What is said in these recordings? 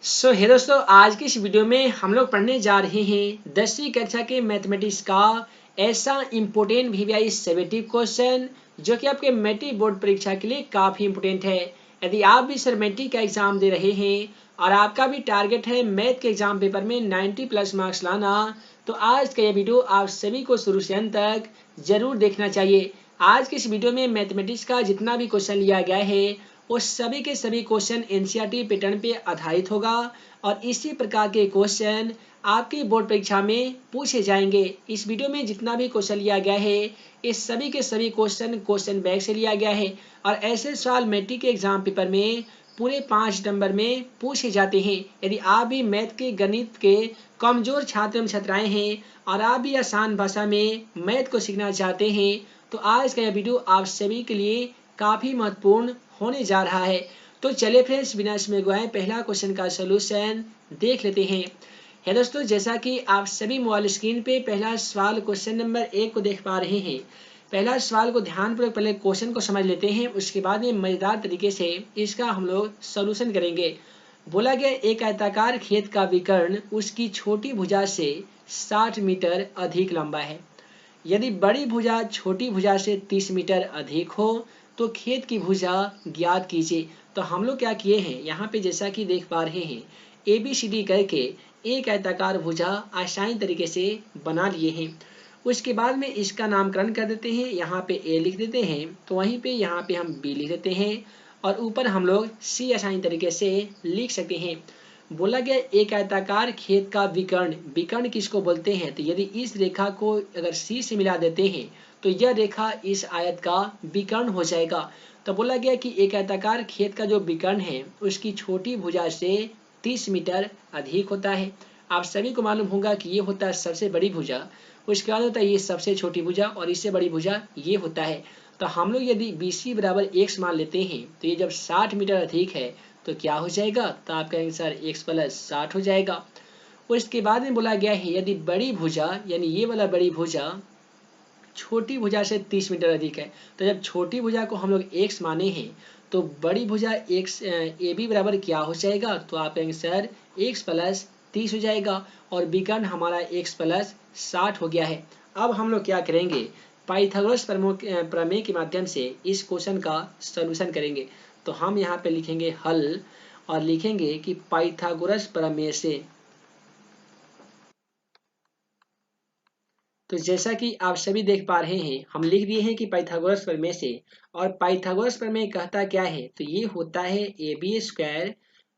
हे दोस्तों, आज की इस वीडियो में हम लोग पढ़ने जा रहे हैं 10वीं कक्षा के मैथमेटिक्स का ऐसा इम्पोर्टेंट वीवीआई 70 क्वेश्चन जो कि आपके मैट्रिक बोर्ड परीक्षा के लिए काफ़ी इम्पोर्टेंट है। यदि आप भी सर मैट्रिक का एग्जाम दे रहे हैं और आपका भी टारगेट है मैथ के एग्जाम पेपर में 90+ मार्क्स लाना, तो आज का यह वीडियो आप सभी को शुरू से अंत तक जरूर देखना चाहिए। आज की इस वीडियो में मैथमेटिक्स का जितना भी क्वेश्चन लिया गया है वो सभी के सभी क्वेश्चन एनसीईआरटी पैटर्न पे आधारित होगा और इसी प्रकार के क्वेश्चन आपकी बोर्ड परीक्षा में पूछे जाएंगे। इस वीडियो में जितना भी क्वेश्चन लिया गया है ये सभी के सभी क्वेश्चन बैंक से लिया गया है और ऐसे सवाल मैट्रिक के एग्जाम पेपर में पूरे 5 नंबर में पूछे जाते हैं। यदि आप भी मैथ के गणित के कमजोर छात्र एवं छात्राएं हैं और आप भी आसान भाषा में मैथ को सीखना चाहते हैं तो आज का यह वीडियो आप सभी के लिए काफ़ी महत्वपूर्ण होने जा रहा है। तो चलिए फ्रेंड्स, बिना इसमें गवाए पहला क्वेश्चन का सलूशन देख लेते हैं। है दोस्तों, जैसा कि आप सभी मोबाइल स्क्रीन पे पहला सवाल क्वेश्चन नंबर 1 को देख पा रहे हैं। पहला सवाल को ध्यानपूर्वक पहले क्वेश्चन को समझ लेते हैं, उसके बाद में मजेदार तरीके से इसका हम लोग सॉल्यूशन करेंगे। बोला गया एक आयताकार खेत का विकर्ण उसकी छोटी भुजा से 60 मीटर अधिक लंबा है। यदि बड़ी भुजा छोटी भुजा से 30 मीटर अधिक हो तो खेत की भुजा ज्ञात कीजिए। तो हम लोग क्या किए हैं, यहाँ पे जैसा कि देख पा रहे हैं ABCD करके एक आयताकार भुजा आसान तरीके से बना लिए हैं। उसके बाद में इसका नामकरण कर देते हैं, यहाँ पे A लिख देते हैं तो वहीं पे यहाँ पे हम B लिख देते हैं और ऊपर हम लोग C आसान तरीके से लिख सकते हैं। बोला गया एक आयताकार खेत का विकर्ण, विकर्ण किसको बोलते हैं, तो यदि इस रेखा को अगर C से मिला देते हैं तो यह रेखा इस आयत का विकर्ण हो जाएगा। तो बोला गया कि एक आयताकार खेत का जो विकर्ण है उसकी छोटी भुजा से 30 मीटर अधिक होता है। आप सभी को मालूम होगा कि ये होता है सबसे बड़ी भुजा, उसके बाद होता है ये सबसे छोटी भुजा और इससे बड़ी भुजा ये होता है। तो हम लोग यदि BC बराबर x मान लेते हैं तो ये जब 60 मीटर अधिक है तो क्या हो जाएगा, तो आपका आंसर x + 60 हो जाएगा। उसके बाद में बोला गया है यदि बड़ी भुजा यानी ये वाला बड़ी भुजा छोटी भुजा से 30 मीटर अधिक है, तो जब छोटी भुजा को हम लोग x माने हैं तो बड़ी भुजा x AB बराबर क्या हो जाएगा, तो आपका आंसर x + 30 हो जाएगा और विकर्ण हमारा x + 60 हो गया है। अब हम लोग क्या करेंगे, पाइथागोरस प्रमेय के माध्यम से इस क्वेश्चन का सॉल्यूशन करेंगे। तो हम यहाँ पे लिखेंगे हल और लिखेंगे कि पाइथागोरस प्रमेय से। तो जैसा कि आप सभी देख पा रहे हैं हम लिख दिए हैं कि पाइथागोरस प्रमेय से, और पाइथागोरस प्रमेय कहता क्या है, तो ये होता है AB²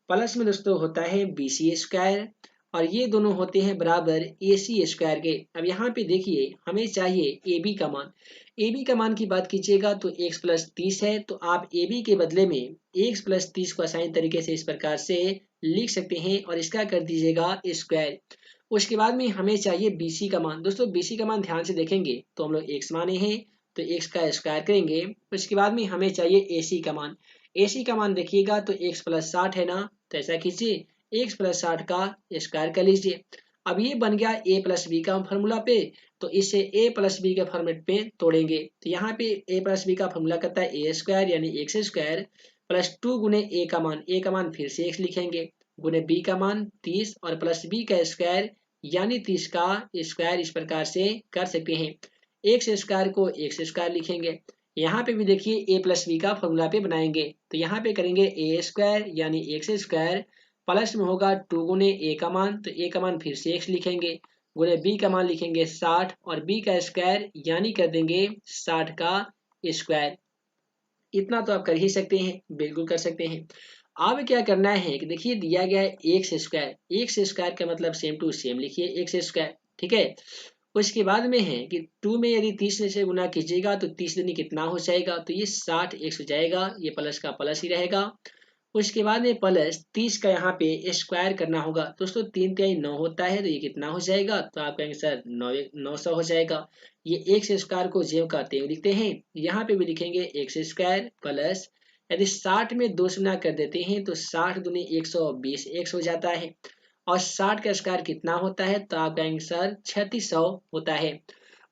प्लस में दोस्तों होता है BC² और ये दोनों होते हैं बराबर AC² के। अब यहाँ पे देखिए हमें चाहिए AB का मान। AB का मान की बात कीजिएगा तो x + 30 है, तो आप AB के बदले में x + 30 को आसान तरीके से इस प्रकार से लिख सकते हैं और इसका कर दीजिएगा स्क्वायर। उसके बाद में हमें चाहिए BC का मान। दोस्तों BC का मान ध्यान से देखेंगे तो हम लोग x माने हैं तो x का स्क्वायर करेंगे। उसके बाद में हमें चाहिए AC का मान। AC का मान देखिएगा तो x + 60 है ना, तो ऐसा कीजिए x + 60 का स्क्वायर कर लीजिए। अब ये बन गया A + B का फॉर्मूला पे, तो इसे A + B के फॉर्मेट पे तोड़ेंगे। तो यहाँ पे A + B का फॉर्मूला करता है A² यानी x² + 2 गुने A का मान फिर से x लिखेंगे गुने B का मान 30 और प्लस B का स्क्वायर यानी 30 का स्क्वायर इस प्रकार से कर सकते हैं। x² को x² लिखेंगे। यहाँ पे भी देखिए A + B का फॉर्मूला पे बनाएंगे, तो यहाँ पे करेंगे A² यानी x² प्लस में होगा 2 गुने A का मान, तो A का मान फिर से x लिखेंगे गुने B का मान लिखेंगे 60 और B का स्क्वायर यानी कर देंगे 60 का स्क्वायर। इतना तो आप कर ही सकते हैं, बिल्कुल कर सकते हैं। अब क्या करना है कि देखिए दिया गया है x² का मतलब सेम टू सेम लिखिए x², ठीक है। उसके बाद में है कि 2 में यदि 30 से गुना कीजिएगा तो 30 दूनी कितना हो जाएगा, तो ये 60x हो जाएगा, ये प्लस का प्लस ही रहेगा। उसके बाद में प्लस 30 का यहाँ पे स्क्वायर करना होगा। दोस्तों 3 तिहाई 9 होता है, तो ये कितना हो जाएगा, तो आपका आंसर 900 हो जाएगा। ये x² को जेव कहते हैं लिखते हैं, यहाँ पे भी लिखेंगे x² प्लस यदि 60 में 2 से गुना कर देते हैं तो 60 दूनी 120 x हो जाता है और 60 का स्क्वायर कितना होता है, तो आपका आंसर 3600 होता है।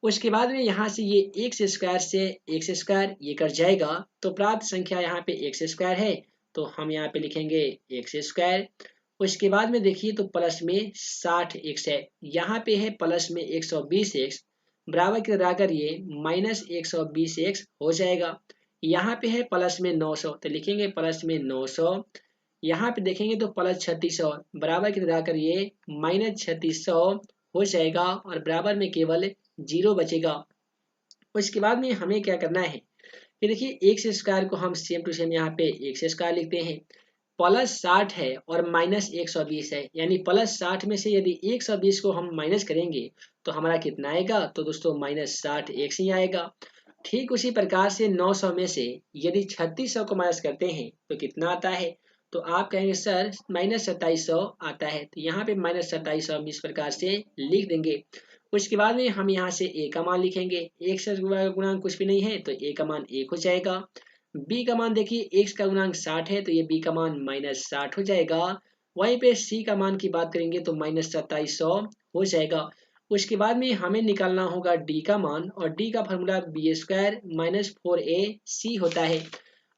उसके बाद में यहाँ से ये x² से x² ये कट जाएगा तो प्राप्त संख्या यहाँ पे x² है, तो हम यहाँ पे लिखेंगे x²। उसके बाद में देखिए तो प्लस में 60x है, यहाँ पे है प्लस में 120x, बराबर के लगाकर ये माइनस 120x हो जाएगा। यहाँ पे है प्लस में 900, तो लिखेंगे प्लस में 900। यहाँ पे देखेंगे तो प्लस 3600, बराबर के लगाकर ये माइनस 3600 हो जाएगा और बराबर में केवल 0 बचेगा। उसके बाद में हमें क्या करना है कि देखिए एक्स स्क्वायर को हम सेम टू सेम यहाँ पे एक्स स्क्वायर लिखते हैं, प्लस 60 है और माइनस 120 है, यानी प्लस 60 में से यदि 120 को हम माइनस करेंगे तो हमारा कितना आएगा, तो दोस्तों माइनस 60 एक्स ही आएगा। ठीक उसी प्रकार से 900 में से यदि 3600 को माइनस करते हैं तो कितना आता है, तो आप कहेंगे सर माइनस 2700 आता है, तो यहाँ पे माइनस 2700 हम इस प्रकार से लिख देंगे। उसके बाद में हम यहाँ से ए का मान लिखेंगे, एक से गुणांक कुछ भी नहीं है तो ए का मान 1 हो जाएगा। बी का मान देखिए एक्स का गुणांक 60 है तो ये बी का मान माइनस 60 हो जाएगा। वहीं पे सी का मान की बात करेंगे तो माइनस 2700 हो जाएगा। उसके बाद में हमें निकालना होगा डी का मान, और डी का formula B square minus 4ac होता है।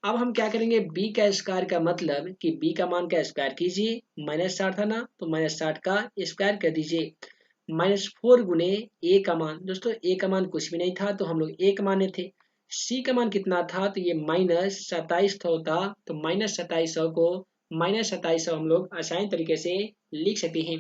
अब हम क्या करेंगे, बी का स्क्वायर का मतलब कि बी का मान का स्क्वायर कीजिए, माइनस 60 था ना तो माइनस 60 का स्क्वायर कर दीजिए, माइनस 4 गुने ए का मान, दोस्तों ए का मान कुछ भी नहीं था तो हम लोग ए का माने थे। सी का मान कितना था, तो ये माइनस 27 होता, तो माइनस 2700 को माइनस 2700 हम लोग आसान तरीके से लिख सकते हैं।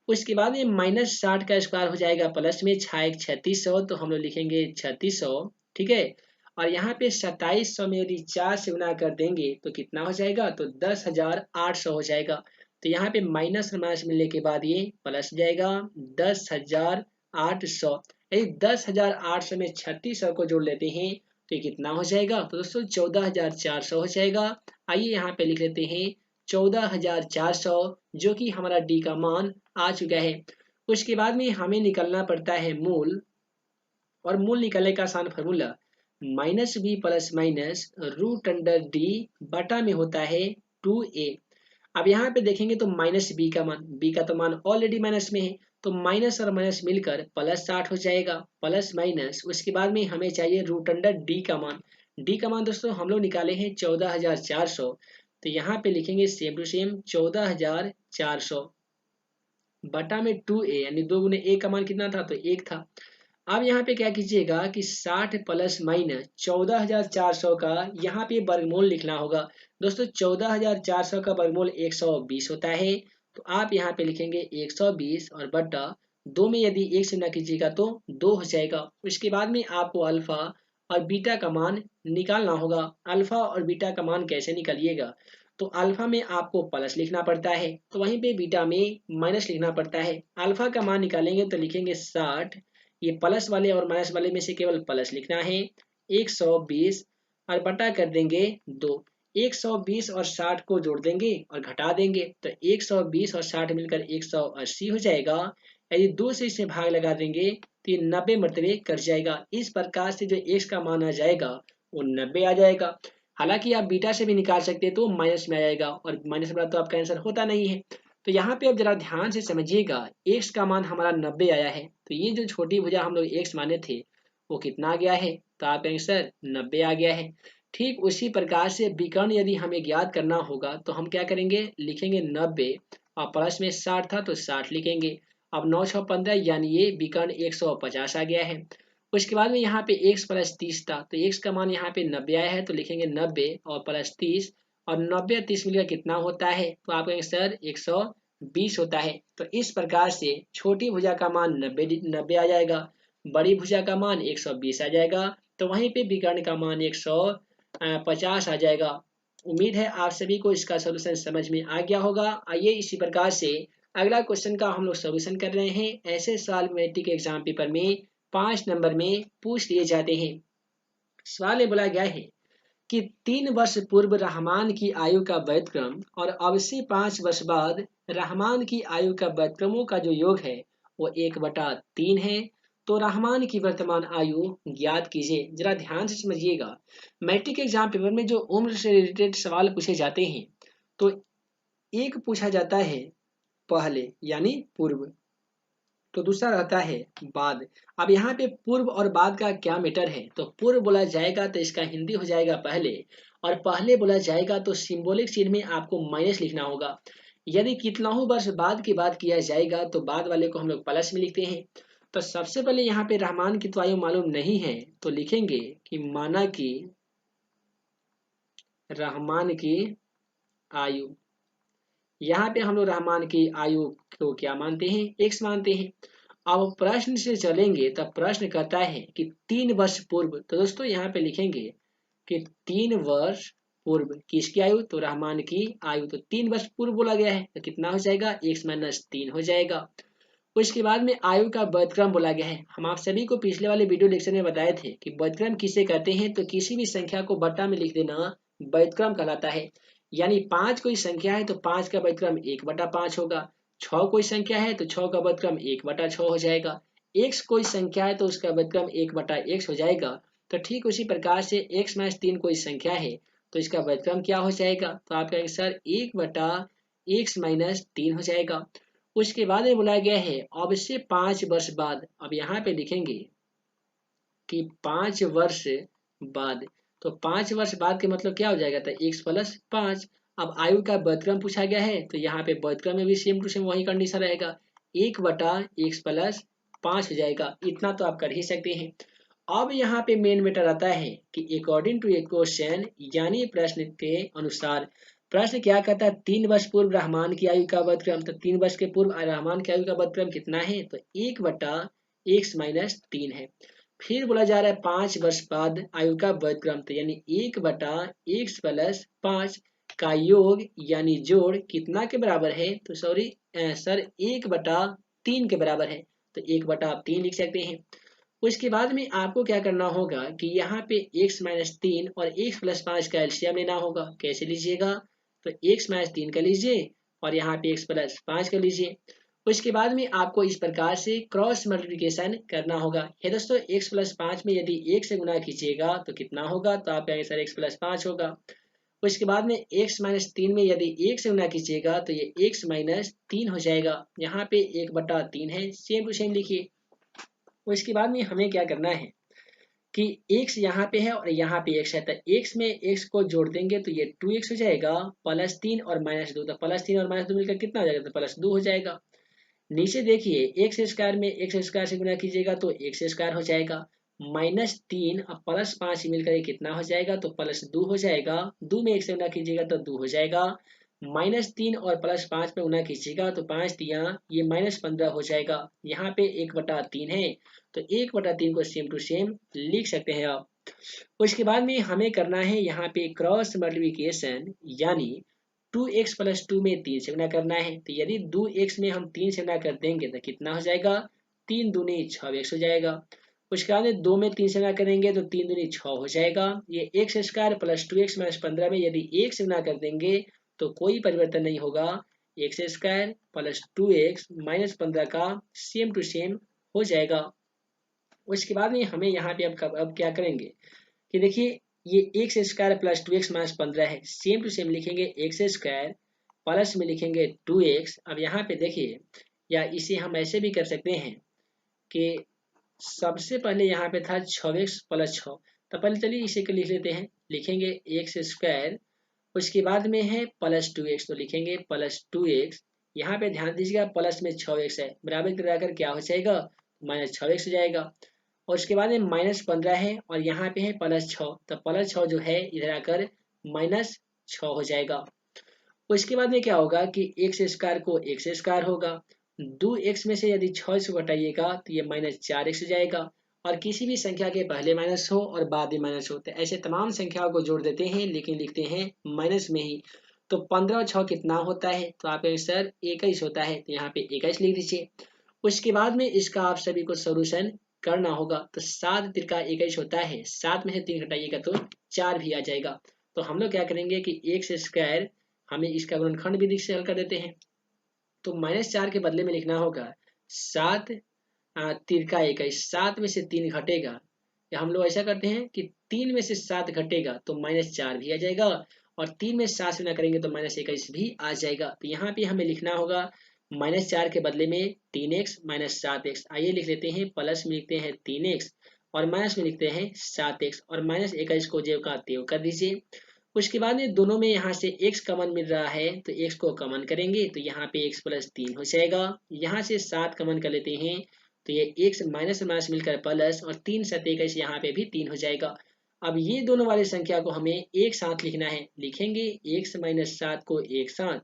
उसके बाद में माइनस 60 का स्क्वायर हो जाएगा प्लस में 3600, तो हम लोग लिखेंगे 3600, ठीक है। और यहाँ पे 2700 में यदि 4 से गुना कर देंगे तो कितना हो जाएगा, तो 10,800 हो जाएगा। तो यहाँ पे माइनस और माइनस मिलने के बाद ये प्लस जाएगा 10,800। यदि 10,800 में 3600 को जोड़ लेते हैं तो ये कितना हो जाएगा, तो दोस्तों 14,400 हो जाएगा। आइए यहाँ पे लिख लेते हैं 14,400, जो कि हमारा डी का मान आ चुका है। उसके बाद में हमें निकलना पड़ता है मूल, और मूल निकालने का आसान formula minus b plus minus root under d बटा में होता है 2a। अब यहाँ पे देखेंगे तो माइनस बी का मान, बी का तो मान ऑलरेडी माइनस में है, तो माइनस और माइनस मिलकर प्लस 60 हो जाएगा, प्लस माइनस। उसके बाद में हमें चाहिए रूट अंडर डी का मान। डी का मान दोस्तों हम लोग निकाले हैं 14,400, तो यहाँ पे लिखेंगे सेम टू सेम 14,400 बटा में 2a, यानी 2 गुने a का मान कितना था, तो 1 था। अब यहाँ पे क्या कीजिएगा कि 60 प्लस माइनस 14,400 का यहाँ पे वर्गमूल लिखना होगा। दोस्तों 14,400 का वर्गमूल 120 होता है, तो आप यहाँ पे लिखेंगे 120 और बटा 2 में यदि 1 से ना कीजिएगा तो 2 हो जाएगा। उसके बाद में आपको अल्फा और बीटा का मान निकालना होगा। अल्फा और बीटा का मान कैसे निकालिएगा, तो अल्फा में आपको प्लस लिखना पड़ता है, तो वहीं पे बीटा में माइनस लिखना पड़ता है। अल्फा का मान निकालेंगे तो लिखेंगे 60, ये प्लस वाले और माइनस वाले में से केवल प्लस लिखना है, 120 और बटा कर देंगे 2। 120 और 60 को जोड़ देंगे और घटा देंगे तो 120 और 60 मिलकर 180 हो जाएगा। यदि 2 से इसे भाग लगा देंगे तो ये 90 मरतबे कट जाएगा। इस प्रकार से जो x का मान आ जाएगा वो 90 आ जाएगा। हालांकि आप बीटा से भी निकाल सकते हैं तो माइनस में आ जाएगा, और माइनस में तो आपका आंसर होता नहीं है। तो यहाँ पे अब जरा ध्यान से समझिएगा, x का मान हमारा 90 आया है, तो ये जो छोटी भुजा हम लोग x माने थे वो कितना आ गया है, तो आपका आंसर 90 आ गया है। ठीक उसी प्रकार से विकर्ण यदि हमें ज्ञात करना होगा तो हम क्या करेंगे, लिखेंगे 90 और प्लस में 60 था तो 60 लिखेंगे। अब 9 6 15, यानी ये विकर्ण 150 आ गया है। उसके बाद में यहाँ पे x प्लस 30 था, तो x का मान यहाँ पे 90 आया है, तो लिखेंगे 90 और प्लस 30, और 90 और 30 मिलकर कितना होता है, तो आप कहेंगे सर 120 होता है। तो इस प्रकार से छोटी भुजा का मान 90 आ जाएगा, बड़ी भुजा का मान 120 आ जाएगा, तो वहीं पे विकर्ण का मान 150 आ जाएगा। उम्मीद है आप सभी को इसका सोल्यूशन समझ में आ गया होगा। आइए इसी प्रकार से अगला क्वेश्चन का हम लोग सोल्यूशन कर रहे हैं। ऐसे सवाल मैट्रिक एग्जाम पेपर में 5 नंबर में पूछ लिए जाते हैं। सवाल में बोला गया है कि 3 वर्ष पूर्व रहमान की आयु का व्यतक्रम और अब से 5 वर्ष बाद रहमान की आयु का व्यतक्रमों का जो योग है वो 1/3 है। तो रहमान की वर्तमान आयु ज्ञात कीजिए। जरा ध्यान से समझिएगा, मैट्रिक एग्जाम पेपर में जो उम्र से रिलेटेड सवाल पूछे जाते हैं तो एक पूछा जाता है पहले यानी पूर्व, तो दूसरा रहता है बाद। अब यहाँ पे पूर्व और बाद का क्या मैटर है, तो पूर्व बोला जाएगा तो इसका हिंदी हो जाएगा पहले, और पहले बोला जाएगा तो सिंबॉलिक चिन्ह में आपको माइनस लिखना होगा। यदि कितनाहु वर्ष बाद की बात किया जाएगा तो बाद वाले को हम लोग प्लस में लिखते हैं। तो सबसे पहले यहाँ पे रहमान की तो आयु मालूम नहीं है, तो लिखेंगे कि माना कि रहमान की आयु, यहाँ पे हम लोग रहमान की आयु को क्या मानते हैं, एक्स मानते हैं। अब प्रश्न से चलेंगे तब प्रश्न कहता है कि 3 वर्ष पूर्व, तो दोस्तों यहाँ पे लिखेंगे कि 3 वर्ष पूर्व किसकी आयु, तो रहमान की आयु। तो 3 वर्ष पूर्व बोला गया है तो कितना हो जाएगा, x-3 हो जाएगा। उसके बाद में आयु का व्युत्क्रम बोला गया है। हम आप सभी को पिछले वाले वीडियो लेक्चर में बताए थे कि व्युत्क्रम किसे कहते हैं, तो किसी भी संख्या को बट्टा में लिख देना व्युत्क्रम कहलाता है। यानी 5 कोई संख्या है तो 5 का व्युत्क्रम 1/5 होगा, 6 कोई संख्या है तो 6 का व्युत्क्रम 1/6 हो जाएगा, x कोई संख्या है तो उसका व्युत्क्रम 1/x हो जाएगा। तो ठीक उसी प्रकार से x-3 कोई संख्या है तो इसका व्युत्क्रम क्या हो जाएगा, तो आपका आंसर 1/x-3 हो जाएगा। उसके बाद में बोला गया है अब से 5 वर्ष बाद, अब यहाँ पे लिखेंगे कि 5 वर्ष बाद, तो 5 वर्ष बाद के मतलब क्या हो जाएगा, तो x+5। अब आयु का व्युत्क्रम पूछा गया है तो यहाँ पे व्युत्क्रम में भी सेम टू सेम वही कंडीशन रहेगा, 1/x+5 हो जाएगा। इतना तो आप कर ही सकते हैं। अब यहाँ पे मेन मैटर आता है कि अकॉर्डिंग टू ए क्वेश्चन, यानी प्रश्न के अनुसार, प्रश्न क्या कहता है, 3 वर्ष पूर्व रहमान की आयु का व्युत्क्रम, तो 3 वर्ष के पूर्व रहमान की आयु का व्युत्क्रम कितना है, तो 1/x-3 है। फिर बोला जा रहा है 5 वर्ष बाद आयु का व्युत्क्रम, तो यानी 1/x+5 का योग यानी जोड़ कितना के बराबर है, तो सॉरी सर 1/3 के बराबर है, तो 1/3 लिख सकते हैं। उसके बाद में आपको क्या करना होगा कि यहाँ पे x-3 और x+5 का एलसीएम लेना होगा। कैसे लीजिएगा, तो x-3 का लीजिए और यहाँ पे x+5 का लीजिए। उसके बाद में आपको इस प्रकार से क्रॉस मल्टीप्लिकेशन करना होगा। ये दोस्तों x+5 में यदि 1 से गुना कीजिएगा तो कितना होगा, तो आपका आंसर x+5 होगा। उसके बाद में x-3 में यदि 1 से गुना कीजिएगा तो ये x-3 हो जाएगा। यहाँ पे 1/3 है, सेम टू सेम लिखिए। उसके बाद में हमें क्या करना है कि x यहाँ पे है और यहाँ पे x है, तो x में x को जोड़ देंगे तो ये 2x हो जाएगा, +3 और -2, तो +3 और -2 मिलकर कितना हो जाएगा, तो +2 हो जाएगा। नीचे देखिए x² में x² से गुना कीजिएगा तो x² हो जाएगा, -3 और +5 मिलकर ये कितना हो जाएगा, तो +2 हो जाएगा। 2 में 1 से गुना कीजिएगा तो 2 हो जाएगा, -3 और +5 में गुना कीजिएगा तो 5×3 ये -15 हो जाएगा। यहाँ पे 1/3 है तो 1/3 को सेम टू सेम लिख सकते हैं आप। उसके बाद में हमें करना है यहाँ पे क्रॉस मल्टीप्लिकेशन, यानी 2x+2 में 3 से गुना करना है। तो यदि 2x में हम 3 से गुना कर देंगे तो कितना हो जाएगा, 3 दूनी 6x हो जाएगा। उसके बाद 2 में 3 से गुना करेंगे तो 3 दूनी 6 हो जाएगा। ये x² + 2x - 15 में यदि 1 से गुना कर देंगे तो कोई परिवर्तन नहीं होगा, x² + 2x - 15 का सेम टू सेम हो जाएगा। उसके बाद में हमें यहाँ पे अब क्या करेंगे कि देखिए ये x² + 2x - 15 है, सेम टू सेम लिखेंगे x² प्लस में लिखेंगे 2x। अब यहाँ पे देखिए, या इसे हम ऐसे भी कर सकते हैं कि सबसे पहले यहाँ पे था 6x + 6, तो पहले चलिए इसे लिख लेते हैं। लिखेंगे x², उसके बाद में है +2x, तो लिखेंगे +2x। यहाँ पे ध्यान दीजिएगा प्लस में 6x है, बराबर कराकर क्या हो जाएगा, -6x हो जाएगा। और उसके बाद में -15 है और यहाँ पे है +6, तो +6 जो है इधर आकर -6 हो जाएगा। उसके बाद में क्या होगा कि x² को x² होगा, 2x में से यदि 6 से घटाइएगा तो ये -4x हो जाएगा। और किसी भी संख्या के पहले माइनस हो और बाद में माइनस हो तो ऐसे तमाम संख्याओं को जोड़ देते हैं, लेकिन लिखते हैं माइनस में ही। तो 15 और 6 कितना होता है, तो आपका आंसर 21 होता है, तो यहाँ पे 21 लिख दीजिए। उसके बाद में इसका आप सभी को सोल्यूशन करना होगा। तो 7 तिरका 21 होता है, 7 में से 3 घटाइएगा तो 4 भी आ जाएगा। तो हम लोग क्या करेंगे कि x² हमें इसका गुणनखंड विधि से हल कर देते हैं। तो -4 के बदले में लिखना होगा 7 तिरका 21, 7 में से 3 घटेगा, या हम लोग ऐसा करते हैं कि 3 में से 7 घटेगा तो -4 भी आ जाएगा, और 3 में 7 से ना करेंगे तो -21 भी आ जाएगा। तो यहाँ पे हमें लिखना होगा -4 के बदले में 3x - 7x। आइए लिख लेते हैं, प्लस में लिखते हैं 3x और माइनस में लिखते हैं 7x, और -21 को जेव का तेव कर दीजिए। उसके बाद में दोनों में यहाँ से x कॉमन मिल रहा है तो x को कॉमन करेंगे तो यहाँ पे x प्लस 3 हो जाएगा। यहाँ से 7 कॉमन कर लेते हैं तो ये x माइनस माइनस मिलकर प्लस और 3 7 21 यहाँ पे भी 3 हो जाएगा। अब ये दोनों वाली संख्या को हमें एक साथ लिखना है, लिखेंगे x माइनस 7 को एक साथ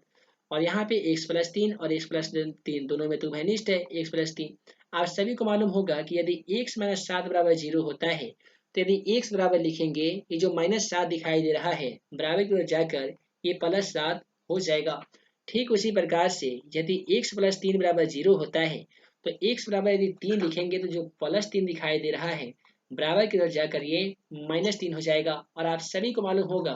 और यहाँ पे x प्लस 3 और x प्लस 3 दोनों में तो घनिष्ठ है x प्लस 3। आप सभी को मालूम होगा कि यदि x माइनस 7 बराबर 0 होता है तो यदि x बराबर लिखेंगे, ये जो माइनस 7 दिखाई दे रहा है बराबर की ओर जाकर ये प्लस 7 हो जाएगा। ठीक उसी प्रकार से यदि x प्लस 3 बराबर 0 होता है तो x बराबर यदि 3 लिखेंगे तो जो प्लस 3 दिखाई दे रहा है बराबर की ओर जाकर ये माइनस 3 हो जाएगा। और आप सभी को मालूम होगा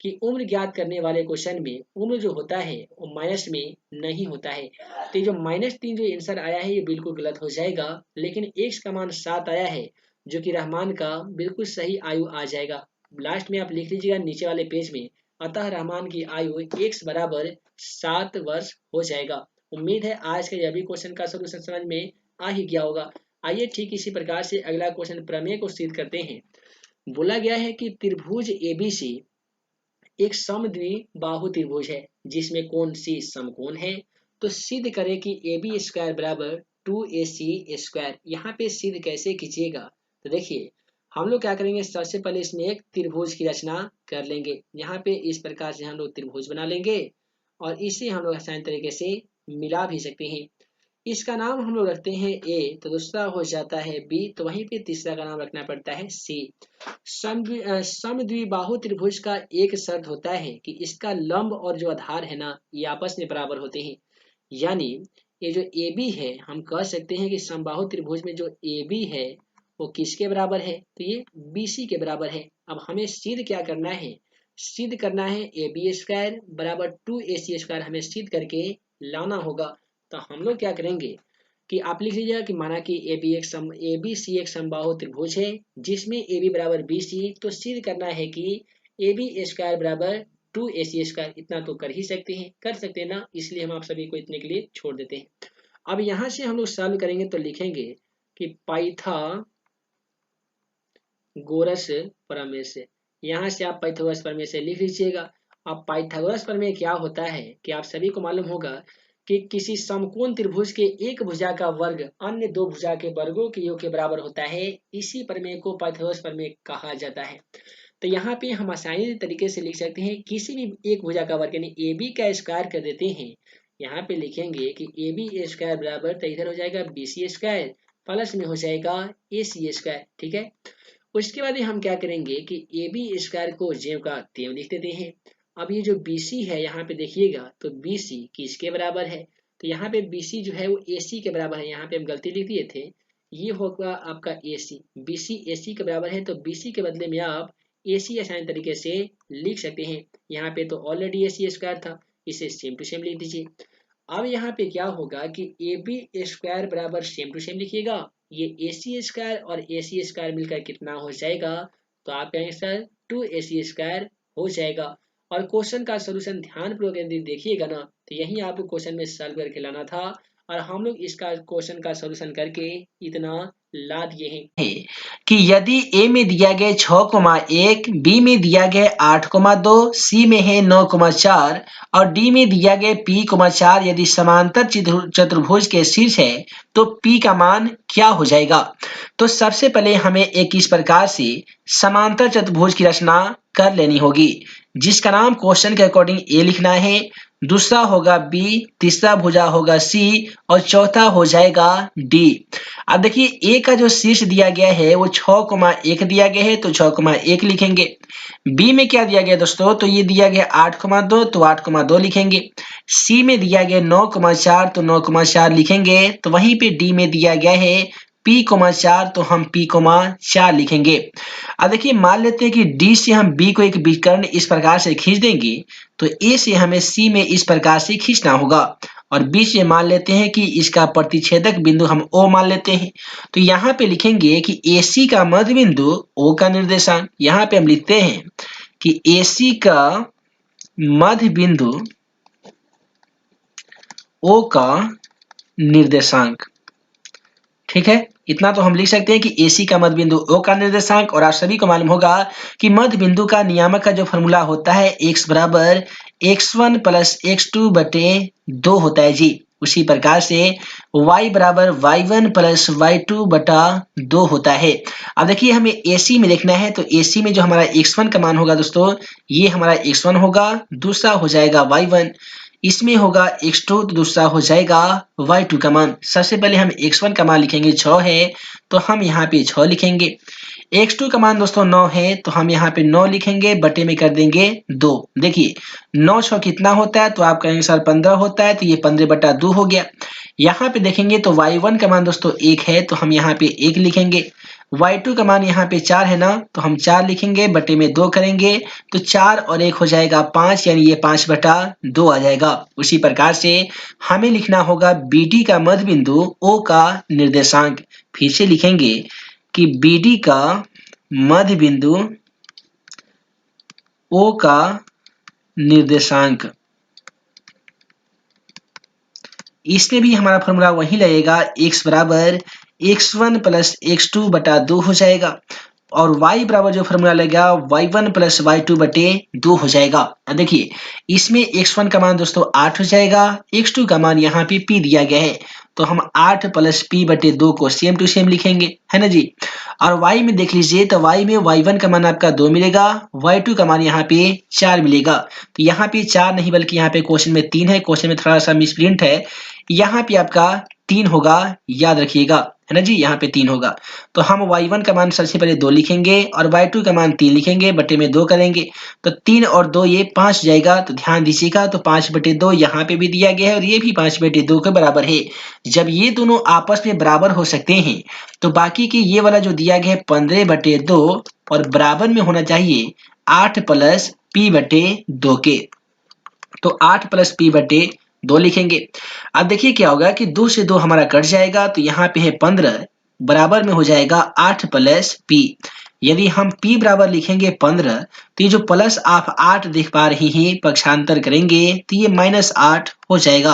कि उम्र ज्ञात करने वाले क्वेश्चन में उम्र जो होता है वो माइनस में नहीं होता है। तो जो -3 जो आंसर आया है ये बिल्कुल गलत हो जाएगा, लेकिन x का मान 7 आया है जो कि रहमान का बिल्कुल सही आयु आ जाएगा। लास्ट में आप लिख लीजिएगा नीचे वाले पेज में, अतः रहमान की आयु x बराबर 7 वर्ष हो जाएगा। उम्मीद है आज के यह भी क्वेश्चन का सलूशन समझ में आ ही गया होगा। आइए ठीक इसी प्रकार से अगला क्वेश्चन प्रमेय को सिद्ध करते हैं। बोला गया है कि त्रिभुज ABC एक समद्विबाहु त्रिभुज है जिसमें कोण C समकोण है, तो सिद्ध करें कि AB स्क्वायर बराबर 2AC स्क्वायर। यहाँ पे सिद्ध कैसे कीजिएगा, तो देखिए हम लोग क्या करेंगे, सबसे पहले इसमें एक त्रिभुज की रचना कर लेंगे। यहाँ पे इस प्रकार से हम लोग त्रिभुज बना लेंगे और इसे हम लोग आसान तरीके से मिला भी सकते हैं। इसका नाम हम लोग रखते हैं A, तो दूसरा हो जाता है B, तो वहीं पे तीसरा का नाम रखना पड़ता है C। समद्विबाहु त्रिभुज का एक शर्त होता है कि इसका लंब और जो आधार है ना ये आपस में बराबर होते हैं। यानी ये जो AB है हम कह सकते हैं कि समबाहु त्रिभुज में जो AB है वो किसके बराबर है, तो ये BC के बराबर है। अब हमें सिद्ध क्या करना है, सिद्ध करना है AB स्क्वायर बराबर 2AC स्क्वायर, हमें सिद्ध करके लाना होगा। तो हम लोग क्या करेंगे कि आप लिख लीजिएगा कि माना कि ABC एक समबाहु त्रिभुज है जिसमें AB बराबर BC, तो सिद्ध करना है कि AB स्क्वायर बराबर 2AC स्क्वायर। इतना तो कर ही सकते हैं, कर सकते हैं ना, इसलिए हम आप सभी को इतने के लिए छोड़ देते हैं। अब यहाँ से हम लोग सॉल्व करेंगे तो लिखेंगे कि पाइथागोरस प्रमेय से, यहाँ से आप पाइथागोरस प्रमेय से लिख लीजिएगा। अब पाइथागोरस प्रमेय क्या होता है कि आप सभी को मालूम होगा कि किसी समकोण त्रिभुज के एक भुजा का वर्ग अन्य दो भुजा के वर्गों के योग के बराबर होता है। इसी प्रमेय को पाइथागोरस प्रमेय कहा जाता है। तो यहाँ पे हम आसानी तरीके से लिख सकते हैं, किसी भी एक भुजा का वर्ग यानी AB का स्क्वायर कर देते हैं। यहाँ पे लिखेंगे कि AB स्क्वायर बराबर, तो इधर हो जाएगा BC स्क्वायर प्लस में हो जाएगा AC स्क्वायर। ठीक है, उसके बाद हम क्या करेंगे कि AB स्क्वायर को ज्यों का त्यों लिख देते हैं। अब ये जो BC है यहाँ पे देखिएगा तो BC किसके बराबर है, तो यहाँ पे BC जो है वो AC के बराबर है। यहाँ पे हम गलती लिख दिए थे, ये होगा आपका AC, BC AC के बराबर है, तो BC के बदले में आप AC आसान तरीके से लिख सकते हैं। यहाँ पे तो ऑलरेडी AC स्क्वायर था, इसे सेम टू सेम लिख दीजिए। अब यहाँ पे क्या होगा कि AB स्क्वायर बराबर सेम टू सेम लिखिएगा, ये AC स्क्वायर और AC स्क्वायर मिलकर कितना हो जाएगा, तो आपका आंसर 2AC स्क्वायर हो जाएगा। और क्वेश्चन का सलूशन ध्यानपूर्वक यदि देखिएगा ना तो यही आपको क्वेश्चन में सॉल्व करके लाना था, और हम लोग इसका क्वेश्चन का सलूशन करके इतना ला दिए हैं कि यदि A में दिया गया 6,1, B में दिया गया 8,2, C में है 9,4 और D में दिया गया P,4 यदि समांतर चतुर्भुज के शीर्ष है तो P का मान क्या हो जाएगा। तो सबसे पहले हमें एक इस प्रकार से समांतर चतुर्भुज की रचना कर लेनी होगी जिसका नाम क्वेश्चन के अकॉर्डिंग A लिखना है, दूसरा होगा B, तीसरा भुजा होगा C और चौथा हो जाएगा D। अब देखिए A का जो शीर्ष दिया गया है वो 6,1 दिया गया है तो 6,1 लिखेंगे। B में क्या दिया गया दोस्तों, तो ये दिया गया 8,2 तो 8,2 लिखेंगे। C में दिया गया 9,4 तो 9,4 लिखेंगे। तो वहीं पे D में दिया गया है P,4 तो हम P,4 लिखेंगे। अब देखिए मान लेते हैं कि D से हम B को एक विकर्ण इस प्रकार से खींच देंगे तो A से हमें C में इस प्रकार से खींचना होगा, और B से मान लेते हैं कि इसका प्रतिच्छेदक बिंदु हम O मान लेते हैं। तो यहाँ पे लिखेंगे कि AC का मध्य बिंदु O का निर्देशांक, यहाँ पे हम लिखते हैं कि AC का मध्य बिंदु O का निर्देशांक। ठीक है, इतना तो हम लिख सकते हैं कि AC का मध्य बिंदु O का निर्देशांक, और आप सभी को मालूम होगा कि मध्य बिंदु का नियामक का जो फॉर्मूला होता है x बराबर x1 प्लस x2 बटे 2 होता है जी। उसी प्रकार से y बराबर y1 प्लस y2 बटा 2 होता है। अब देखिए हमें AC में देखना है, तो AC में जो हमारा x1 का मान होगा दोस्तों, ये हमारा x1 होगा, दूसरा हो जाएगा y1, इसमें होगा x2, तो दूसरा हो जाएगा y2 का मान। सबसे पहले हम x1 का मान लिखेंगे 6 है, तो हम यहाँ पे 6 लिखेंगे। x2 का मान दोस्तों 9 है, तो हम यहाँ पे 9 लिखेंगे, बटे में कर देंगे 2। देखिए 9 6 कितना होता है, तो आपका आंसर 15 होता है, तो ये 15 बटा 2 हो गया। यहाँ पे देखेंगे तो y1 का मान दोस्तों 1 है, तो हम यहाँ पे 1 लिखेंगे। y2 का मान यहाँ पे 4 है ना, तो हम 4 लिखेंगे, बटे में 2 करेंगे, तो 4 और 1 हो जाएगा 5, यानी ये 5 बटा 2 आ जाएगा। उसी प्रकार से हमें लिखना होगा BD का मध्य बिंदु O का निर्देशांक। फिर से लिखेंगे कि BD का मध्य बिंदु O का निर्देशांक, इसमें भी हमारा फॉर्मूला वही लगेगा, x बराबर x1 प्लस x2 बटा 2 हो जाएगा, और y बराबर जो फॉर्मूला लगेगा y1 प्लस y2 बटे 2 हो जाएगा। अब देखिए इसमें x1 का मान दोस्तों 8 हो जाएगा, x2 का मान यहाँ पे p दिया गया है, तो हम 8 प्लस p बटे 2 को सेम टू सेम लिखेंगे, है ना जी। और y में देख लीजिए, तो y में y1 का मान आपका 2 मिलेगा, y2 का मान यहाँ पे 4 मिलेगा। तो यहाँ पे 4 नहीं बल्कि यहाँ पे क्वेश्चन में 3 है, क्वेश्चन में थोड़ा सा मिसप्रिंट है, यहाँ पे आपका 3 होगा, याद रखिएगा, है ना जी। यहाँ पे 3 होगा, तो हम y1 का मान सबसे पहले 2 लिखेंगे और y2 का मान 3 लिखेंगे, बटे में 2 करेंगे, तो 3 और 2 ये 5 जाएगा। तो ध्यान दीजिएगा, तो 5 बटे 2 यहाँ पे भी दिया गया है और ये भी 5 बटे 2 के बराबर है। जब ये दोनों आपस में बराबर हो सकते हैं, तो बाकी के ये वाला जो दिया गया है 15 बटे 2 और बराबर में होना चाहिए 8 प्लस p बटे 2 के, तो 8 प्लस p बटे 2 लिखेंगे। अब देखिए क्या होगा कि 2 से 2 हमारा कट जाएगा, तो यहाँ पे है 15, बराबर में हो जाएगा 8 प्लस p। यदि हम p बराबर लिखेंगे 15, तो ये जो प्लस आप 8 देख पा रहे हैं, पक्षांतर करेंगे तो ये -8 हो जाएगा।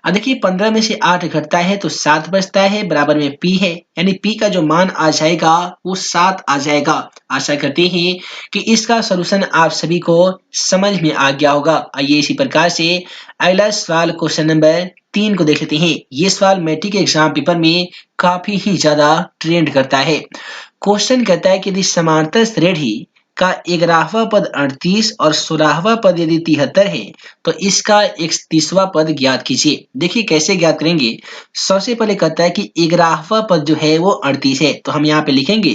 अब देखिए 15 में से 8 घटता है तो 7 बचता है, बराबर में p है, यानी p का जो मान आ जाएगा वो 7 आ जाएगा। आशा करते हैं कि इसका सलूशन आप सभी को समझ में आ गया होगा। आइए इसी प्रकार से अगला सवाल क्वेश्चन नंबर 3 को देख लेते हैं। ये सवाल मैट्रिक एग्जाम पेपर में काफी ही ज्यादा ट्रेंड करता है। क्वेश्चन कहता है कि यदि समांतर श्रेणी का 11वां पद 38 और 16वां पद यदि 73 है, तो इसका 31वां पद ज्ञात कीजिए। देखिए कैसे ज्ञात करेंगे। सबसे पहले कहता है कि 11वां पद जो है वो 38 है, तो हम यहाँ पे लिखेंगे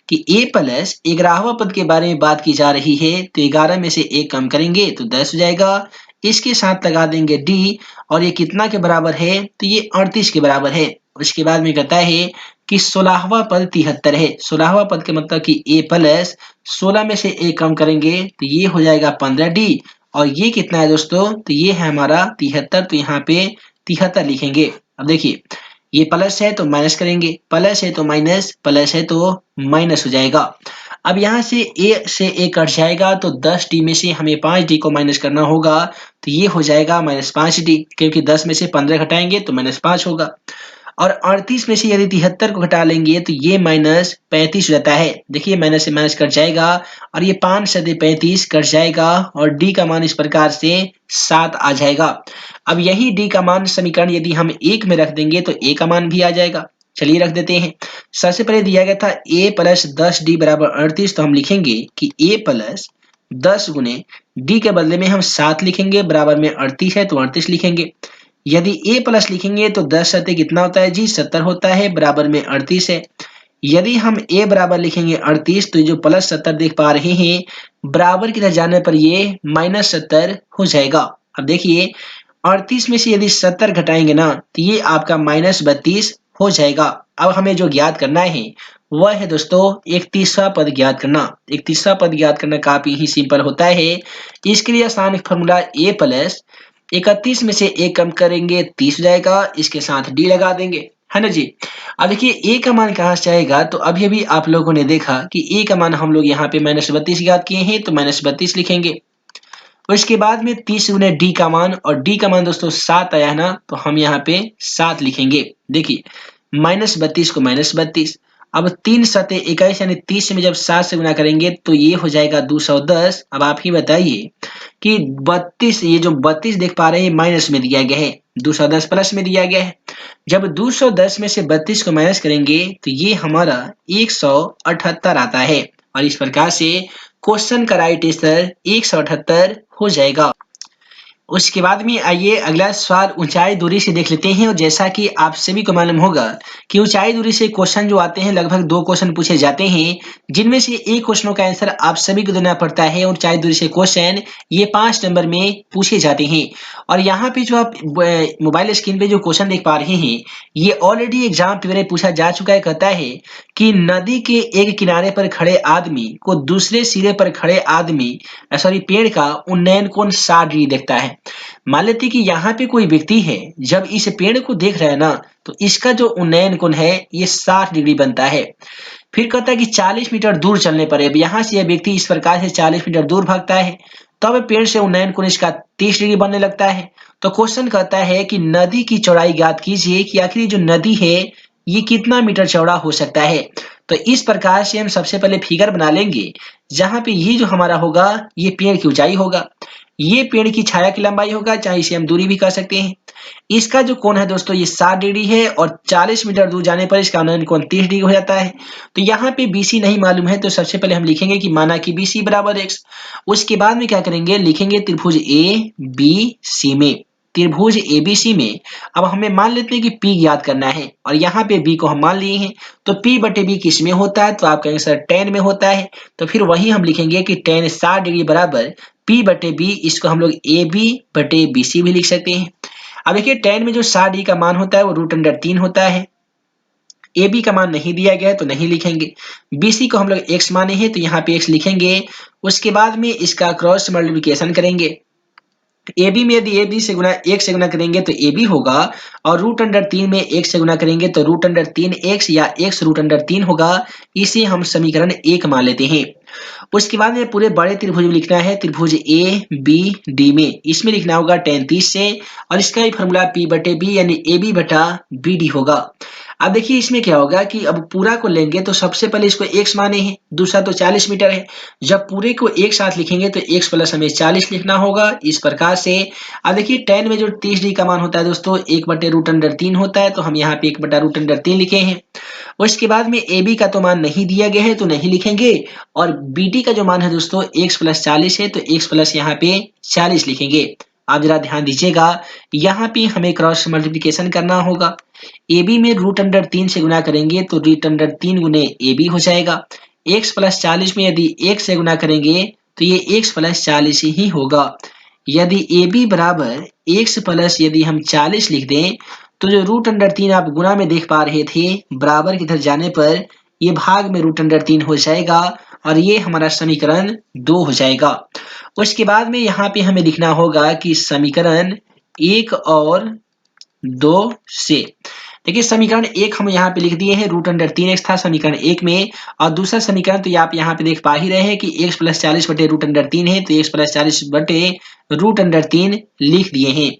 कि a प्लस 11वां पद के बारे में बात की जा रही है, तो 11 में से 1 कम करेंगे तो 10 हो जाएगा। इसके साथ लगा देंगे d, और ये कितना के बराबर है, तो ये 38 के बराबर है। उसके बाद में कहता है कि 16वां पद 73 है। 16वां पद के मतलब कि a प्लस 16 में से 1 कम करेंगे तो ये हो जाएगा 15d, और ये कितना है दोस्तों, तो ये है हमारा 73, तो यहाँ पे 73 लिखेंगे। अब देखिए ये प्लस है तो माइनस करेंगे, प्लस है तो माइनस, प्लस है तो माइनस हो जाएगा। अब यहाँ से a से a कट जाएगा, तो 10d में से हमें 5d को माइनस करना होगा, तो ये हो जाएगा -5d, क्योंकि 10 में से 15 घटाएंगे तो -5 होगा। और 38 में से यदि 73 को घटा लेंगे तो ये -35 हो जाता है। देखिए माइनस से माइनस कट जाएगा, और ये 5 से 35 कट जाएगा, और d का मान इस प्रकार से 7 आ जाएगा। अब यही d का मान समीकरण यदि हम 1 में रख देंगे तो a का मान भी आ जाएगा। चलिए रख देते हैं। सबसे पहले दिया गया था a प्लस 10d बराबर 38, तो हम लिखेंगे कि a प्लस 10 गुने d के बदले में हम 7 लिखेंगे, बराबर में 38 है तो 38 लिखेंगे। यदि a प्लस लिखेंगे तो 10 सत्ते कितना होता है जी, 70 होता है, बराबर में 38 है। यदि हम a बराबर लिखेंगे 38, तो जो प्लस 70 देख पा रहे हैं, बराबर की तरफ जाने पर ये -70 हो जाएगा। अब देखिए 38 में से यदि 70 घटाएंगे ना, तो ये आपका -32 हो जाएगा। अब हमें जो ज्ञात करना है वह है दोस्तों 31वां पद ज्ञात करना। 31वां पद ज्ञात करना काफी ही सिंपल होता है। इसके लिए आसान फॉर्मूला a प्लस 31 में से 1 कम करेंगे 30 हो जाएगा, इसके साथ d लगा देंगे, है ना जी। अब देखिए a का मान कहाँ से आएगा, तो अभी अभी आप लोगों ने देखा कि a का मान हम लोग यहाँ पे -32 ज्ञात किए हैं, तो -32 लिखेंगे। उसके बाद में 30 गुने d का मान, और d का मान दोस्तों 7 आया है ना, तो हम यहाँ पे 7 लिखेंगे। देखिए -32 को -32। अब 3 सते 21 यानी 30 में जब 7 से गुना करेंगे तो ये हो जाएगा 210। अब आप ही बताइए कि 32, ये जो 32 देख पा रहे हैं माइनस में दिया गया है, 210 प्लस में दिया गया है। जब 210 में से 32 को माइनस करेंगे तो ये हमारा 178 आता है और इस प्रकार से क्वेश्चन का राइट आंसर 178 हो जाएगा। उसके बाद में आइए अगला सवाल ऊंचाई दूरी से देख लेते हैं। और जैसा कि आप सभी को मालूम होगा कि ऊंचाई दूरी से क्वेश्चन जो आते हैं लगभग 2 क्वेश्चन पूछे जाते हैं, जिनमें से एक क्वेश्चनों का आंसर आप सभी को देना पड़ता है। ऊंचाई दूरी से क्वेश्चन ये 5 नंबर में पूछे जाते हैं। और यहाँ पे जो आप मोबाइल स्क्रीन पे जो क्वेश्चन देख पा रहे हैं, ये ऑलरेडी एग्जाम पेपर में पूछा जा चुका है। कहता है कि नदी के एक किनारे पर खड़े आदमी को दूसरे सिरे पर खड़े आदमी पेड़ का उन्नयन कोण 60 डिग्री देखता है। मान लेते कि यहाँ पे कोई व्यक्ति है, जब इस पेड़ को देख रहा है ना, तो इसका जो उन्नयन कोण है ये 60 डिग्री बनता है। फिर कहता है कि 40 मीटर दूर चलने पर, अब यहाँ से यह व्यक्ति इस प्रकार से 40 मीटर दूर भागता है, तब पेड़ से उन्नयन कोण इसका 30 डिग्री बनने लगता है। तो क्वेश्चन कहता है कि नदी की चौड़ाई ज्ञात कीजिए कि आखिर जो नदी है ये कितना मीटर चौड़ा हो सकता है। तो इस प्रकार से हम सबसे पहले फिगर बना लेंगे, जहां पे ये जो हमारा होगा ये पेड़ की ऊंचाई होगा, ये पेड़ की छाया की लंबाई होगा, चाहे इसे हम दूरी भी कर सकते हैं। इसका जो कोण है दोस्तों ये 60 डिग्री है और 40 मीटर दूर जाने पर इसका उन्नयन कोण 30 डिग्री हो जाता है। तो यहाँ पे BC नहीं मालूम है, तो सबसे पहले हम लिखेंगे कि माना कि BC बराबर x। उसके बाद में क्या करेंगे, लिखेंगे त्रिभुज ABC में, त्रिभुज ABC में अब हमें मान लेते हैं कि P ज्ञात करना है और यहाँ पे B को हम मान लिए हैं। तो P बटे B किस में होता है, तो आपका आंसर tan में होता है। तो फिर वही हम लिखेंगे कि tan 60 डिग्री बराबर P बटे B, इसको हम लोग AB बटे BC भी लिख सकते हैं। अब देखिए tan में जो 60 डिग्री का मान होता है वो √3 होता है। AB का मान नहीं दिया गया है तो नहीं लिखेंगे। BC को हम लोग x माने हैं तो यहाँ पे x लिखेंगे। उसके बाद में इसका क्रॉस मल्टीप्लिकेशन करेंगे। AB में यदि AB से गुना 1 से गुना करेंगे तो AB होगा और √3 में 1 से गुना करेंगे तो √3x या x √3 होगा। इसे हम समीकरण 1 मान लेते हैं। उसके बाद में पूरे बड़े त्रिभुज में लिखना है, त्रिभुज ABD में, इसमें लिखना होगा tan 30 से और इसका ही फॉर्मूला P बटे B यानी AB बटा BD होगा। अब देखिए इसमें क्या होगा कि अब पूरा को लेंगे तो सबसे पहले इसको x माने हैं, दूसरा तो 40 मीटर है। जब पूरे को एक साथ लिखेंगे तो x प्लस हमें 40 लिखना होगा इस प्रकार से। अब देखिए tan में जो 30 डिग्री का मान होता है दोस्तों 1 बटे √3 होता है, तो हम यहाँ पे 1 बटा √3 लिखे हैं। उसके बाद में AB का तो मान नहीं दिया गया है तो नहीं लिखेंगे और BD का जो मान है दोस्तों x प्लस 40 है तो x प्लस यहाँ पे 40 लिखेंगे। आप जरा ध्यान दीजिएगा, यहाँ पे हमें क्रॉस मल्टीप्लिकेशन करना होगा। AB में √3 से गुना करेंगे तो √3 गुने AB हो जाएगा। x प्लस 40 में यदि 1 से गुना करेंगे तो ये x प्लस 40 ही होगा। यदि AB बराबर x प्लस यदि हम 40 लिख दें तो जो √3 आप गुना में देख पा रहे थे, बराबर की तरफ जाने पर ये भाग में √3 हो जाएगा और ये हमारा समीकरण 2 हो जाएगा। उसके बाद में यहाँ पे हमें लिखना होगा कि समीकरण 1 और 2 से, देखिए समीकरण 1 हम यहाँ पे लिख दिए हैं, √3x था समीकरण 1 में, और दूसरा समीकरण तो आप यहाँ पे देख पा ही रहे हैं कि x प्लस 40 बटे √3 है, तो x प्लस 40 बटे √3 लिख दिए हैं।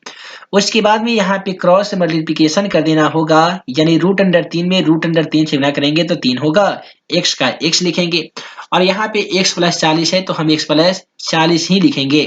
उसके बाद में यहाँ पे क्रॉस मल्टीप्लिकेशन कर देना होगा, यानी √3 में √3 से गुना करेंगे तो 3 होगा, x का x लिखेंगे और यहाँ पे x प्लस 40 है तो हम x प्लस 40 ही लिखेंगे।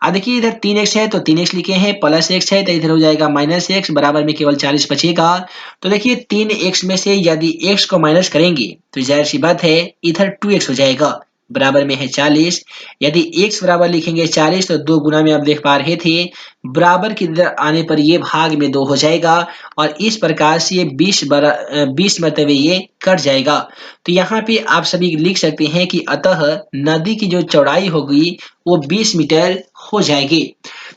अब देखिए इधर 3x है तो 3x लिखे हैं, प्लस x है तो इधर हो जाएगा माइनस x, बराबर में केवल 40 बचेगा। तो देखिए 3x में से यदि x को माइनस करेंगे तो जाहिर सी बात है इधर 2x हो जाएगा, बराबर में है 40। यदि x बराबर लिखेंगे 40 तो 2 गुना में आप देख पा रहे थे, बराबर की इधर आने पर ये भाग में 2 हो जाएगा और इस प्रकार से ये 20 मरतबे ये कट जाएगा। तो यहाँ पे आप सभी लिख सकते हैं कि अतः नदी की जो चौड़ाई होगी वो 20 मीटर हो जाएगी।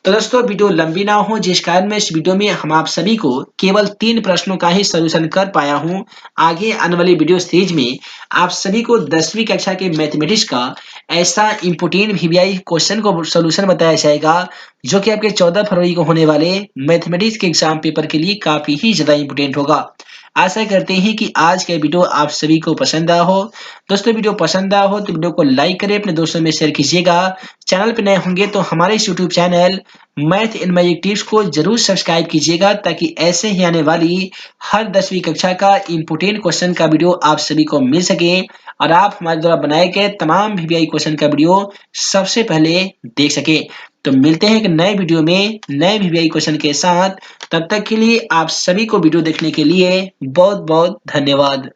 तो दोस्तों वीडियो लंबी ना हो, जिस कारण मैं इस वीडियो में हम आप सभी को केवल 3 प्रश्नों का ही सॉल्यूशन कर पाया हूं। आगे आने वाली वीडियो सीरीज में आप सभी को 10वीं कक्षा के मैथमेटिक्स का ऐसा इम्पोर्टेंट VBI क्वेश्चन को सॉल्यूशन बताया जाएगा जो कि आपके 14 फरवरी को होने वाले मैथमेटिक्स के एग्जाम पेपर के लिए काफी ही ज्यादा इम्पोर्टेंट होगा। आशा करते हैं कि आज का वीडियो आप सभी को पसंद आया हो। दोस्तों वीडियो पसंद आया हो तो वीडियो को लाइक करें, अपने दोस्तों में शेयर कीजिएगा। चैनल पर नए होंगे तो हमारे इस YouTube channel math and magic tips को जरूर सब्सक्राइब कीजिएगा ताकि ऐसे ही आने वाली हर 10वीं कक्षा का इम्पोर्टेंट क्वेश्चन का वीडियो आप सभी को मिल सके और आप हमारे द्वारा बनाए गए तमाम वीवीआई क्वेश्चन का वीडियो सबसे पहले देख सके। तो मिलते हैं एक नए वीडियो में नए वीवीआई क्वेश्चन के साथ। तब तक के लिए आप सभी को वीडियो देखने के लिए बहुत बहुत धन्यवाद।